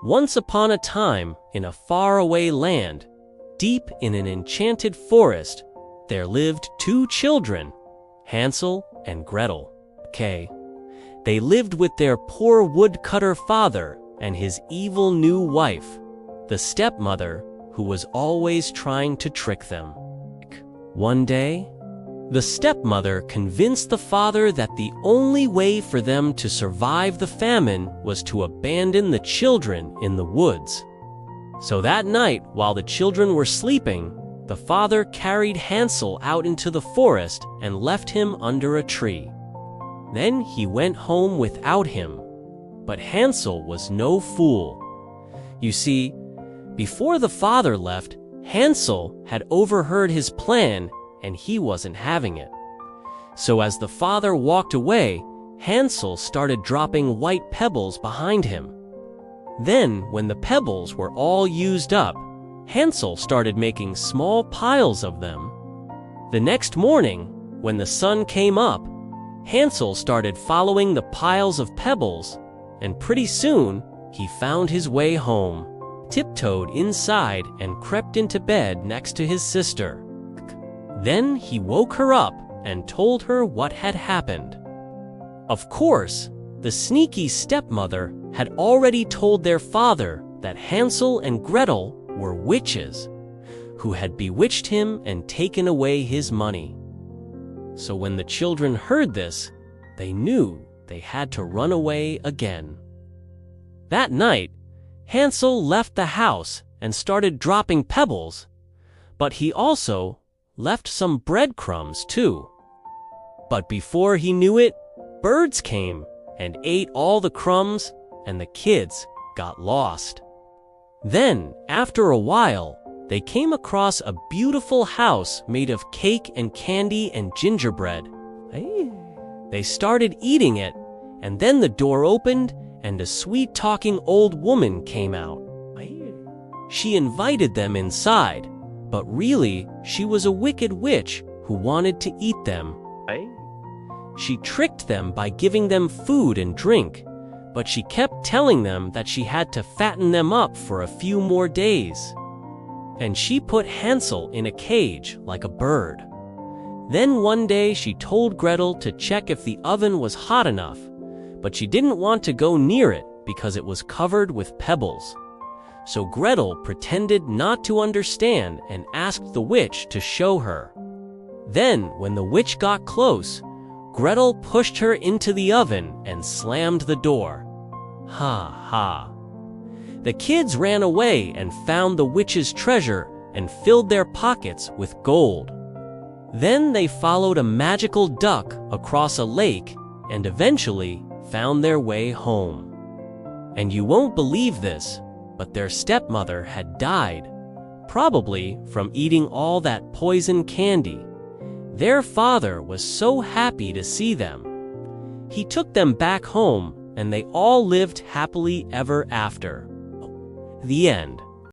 Once upon a time, in a faraway land, deep in an enchanted forest, there lived two children, Hansel and Gretel. They lived with their poor woodcutter father and his evil new wife, the stepmother, who was always trying to trick them. One day, the stepmother convinced the father that the only way for them to survive the famine was to abandon the children in the woods. So that night, while the children were sleeping, the father carried Hansel out into the forest and left him under a tree. Then he went home without him. But Hansel was no fool. You see, before the father left, Hansel had overheard his plan and he wasn't having it. So as the father walked away, Hansel started dropping white pebbles behind him. Then, when the pebbles were all used up, Hansel started making small piles of them. The next morning, when the sun came up, Hansel started following the piles of pebbles, and pretty soon, he found his way home, tiptoed inside and crept into bed next to his sister. Then he woke her up and told her what had happened. Of course, the sneaky stepmother had already told their father that Hansel and Gretel were witches, who had bewitched him and taken away his money. So when the children heard this, they knew they had to run away again. That night, Hansel left the house and started dropping pebbles, but he also left some breadcrumbs too. But before he knew it, birds came and ate all the crumbs, and the kids got lost. Then, after a while, they came across a beautiful house made of cake and candy and gingerbread. They started eating it, and then the door opened and a sweet-talking old woman came out. She invited them inside, but really, she was a wicked witch who wanted to eat them. She tricked them by giving them food and drink, but she kept telling them that she had to fatten them up for a few more days. And she put Hansel in a cage like a bird. Then one day she told Gretel to check if the oven was hot enough, but she didn't want to go near it because it was covered with pebbles. So Gretel pretended not to understand and asked the witch to show her. Then, when the witch got close, Gretel pushed her into the oven and slammed the door. Ha ha. The kids ran away and found the witch's treasure and filled their pockets with gold. Then they followed a magical duck across a lake and eventually found their way home. And you won't believe this, but their stepmother had died, probably from eating all that poison candy. Their father was so happy to see them. He took them back home, and they all lived happily ever after. The end.